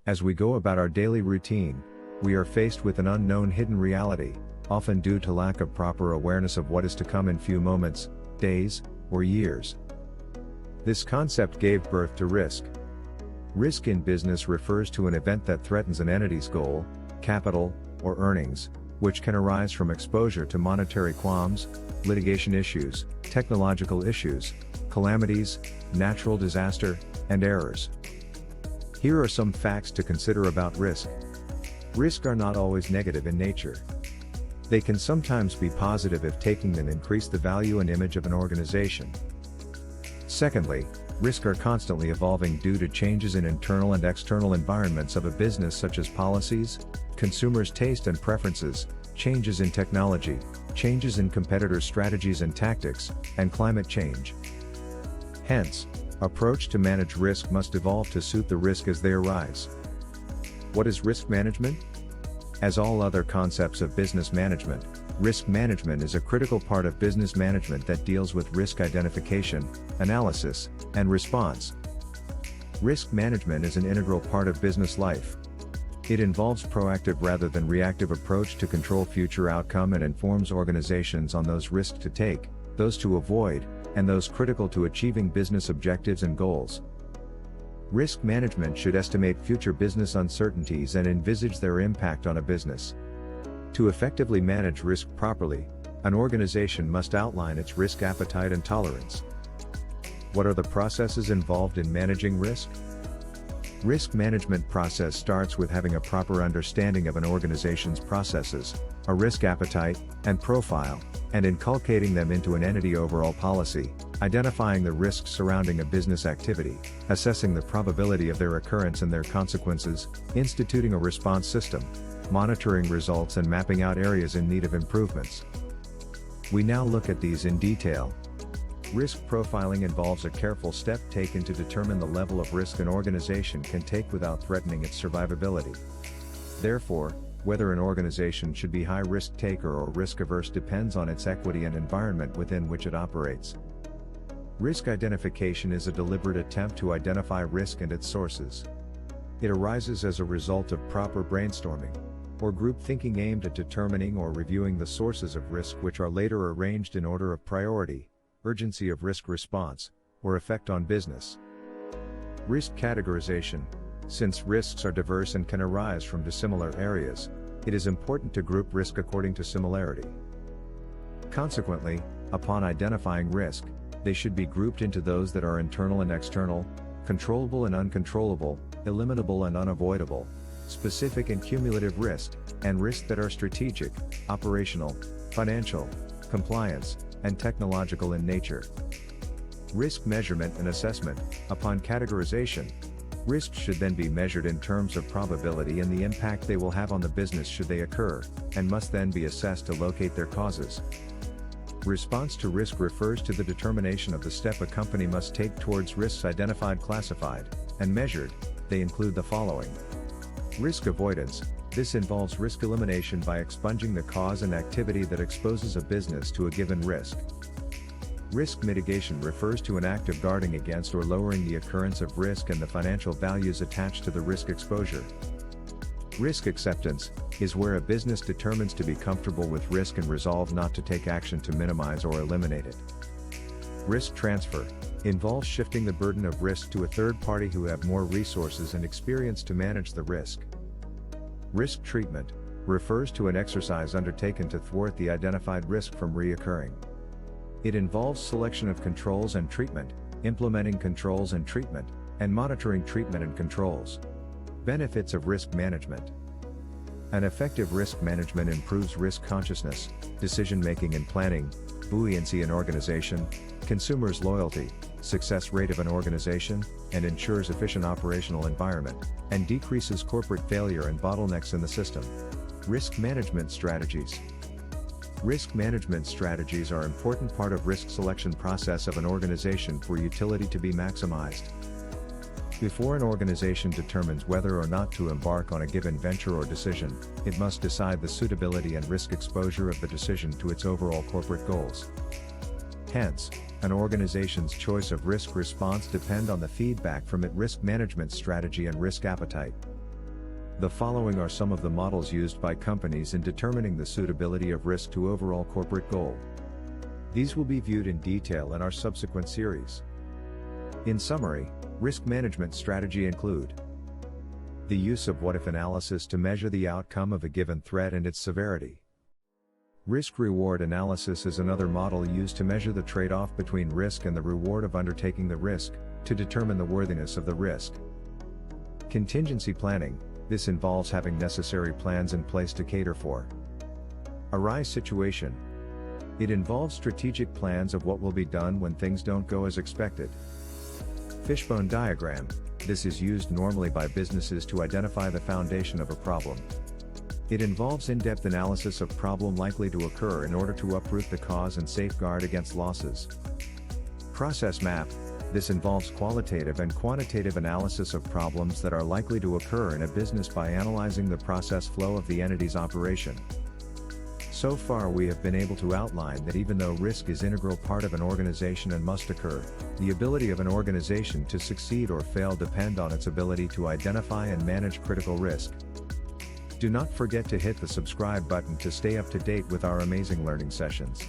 As we go about our daily routine, we are faced with an unknown hidden reality, often due to lack of proper awareness of what is to come in few moments, days, or years. This concept gave birth to risk. Risk in business refers to an event that threatens an entity's goal, capital, or earnings, which can arise from exposure to monetary qualms, litigation issues, technological issues, calamities, natural disaster, and errors. Here are some facts to consider about risk. Risks are not always negative in nature. They can sometimes be positive if taking them increase the value and image of an organization. Secondly, risks are constantly evolving due to changes in internal and external environments of a business, such as policies, consumers' taste and preferences, changes in technology, changes in competitors' strategies and tactics, and climate change. Hence, approach to manage risk must evolve to suit the risk as they arise. What is risk management? As all other concepts of business management, risk management is a critical part of business management that deals with risk identification, analysis, and response. Risk management is an integral part of business life. It involves proactive rather than reactive approach to control future outcome and informs organizations on those risks to take, those to avoid, and those critical to achieving business objectives and goals. Risk management should estimate future business uncertainties and envisage their impact on a business. To effectively manage risk properly, an organization must outline its risk appetite and tolerance. What are the processes involved in managing risk? Risk management process starts with having a proper understanding of an organization's processes, a risk appetite, and profile, and inculcating them into an entity overall policy, identifying the risks surrounding a business activity, assessing the probability of their occurrence and their consequences, instituting a response system, monitoring results and mapping out areas in need of improvements. We now look at these in detail. Risk profiling involves a careful step taken to determine the level of risk an organization can take without threatening its survivability. Therefore, whether an organization should be high risk taker or risk averse depends on its equity and environment within which it operates. Risk identification is a deliberate attempt to identify risk and its sources. It arises as a result of proper brainstorming, or group thinking aimed at determining or reviewing the sources of risk, which are later arranged in order of priority, urgency of risk response, or effect on business. Risk categorization. Since risks are diverse and can arise from dissimilar areas, it is important to group risk according to similarity. Consequently, upon identifying risk, they should be grouped into those that are internal and external, controllable and uncontrollable, eliminable and unavoidable, specific and cumulative risk, and risks that are strategic, operational, financial, compliance, and technological in nature. Risk measurement and assessment. Upon categorization, risks should then be measured in terms of probability and the impact they will have on the business should they occur, and must then be assessed to locate their causes. Response to risk refers to the determination of the step a company must take towards risks identified, classified, and measured. They include the following. Risk avoidance. This involves risk elimination by expunging the cause and activity that exposes a business to a given risk. Risk mitigation refers to an act of guarding against or lowering the occurrence of risk and the financial values attached to the risk exposure. Risk acceptance is where a business determines to be comfortable with risk and resolve not to take action to minimize or eliminate it. Risk transfer involves shifting the burden of risk to a third party who have more resources and experience to manage the risk. Risk treatment refers to an exercise undertaken to thwart the identified risk from reoccurring. It involves selection of controls and treatment, implementing controls and treatment, and monitoring treatment and controls. Benefits of risk management. An effective risk management improves risk consciousness, decision-making and planning, buoyancy in organization, consumers' loyalty, success rate of an organization, and ensures efficient operational environment, and decreases corporate failure and bottlenecks in the system. Risk management strategies. Risk management strategies are an important part of risk selection process of an organization for utility to be maximized. Before an organization determines whether or not to embark on a given venture or decision, it must decide the suitability and risk exposure of the decision to its overall corporate goals. Hence, an organization's choice of risk response depend on the feedback from its risk management strategy and risk appetite. The following are some of the models used by companies in determining the suitability of risk to overall corporate goal. These will be viewed in detail in our subsequent series. In summary, risk management strategy include the use of what-if analysis to measure the outcome of a given threat and its severity. Risk-reward analysis is another model used to measure the trade-off between risk and the reward of undertaking the risk, to determine the worthiness of the risk. Contingency planning, this involves having necessary plans in place to cater for a rise situation. It involves strategic plans of what will be done when things don't go as expected. Fishbone diagram, this is used normally by businesses to identify the foundation of a problem. It involves in-depth analysis of problem likely to occur in order to uproot the cause and safeguard against losses. Process map, this involves qualitative and quantitative analysis of problems that are likely to occur in a business by analyzing the process flow of the entity's operation. So far we have been able to outline that even though risk is an integral part of an organization and must occur, the ability of an organization to succeed or fail depend on its ability to identify and manage critical risk. Do not forget to hit the subscribe button to stay up to date with our amazing learning sessions.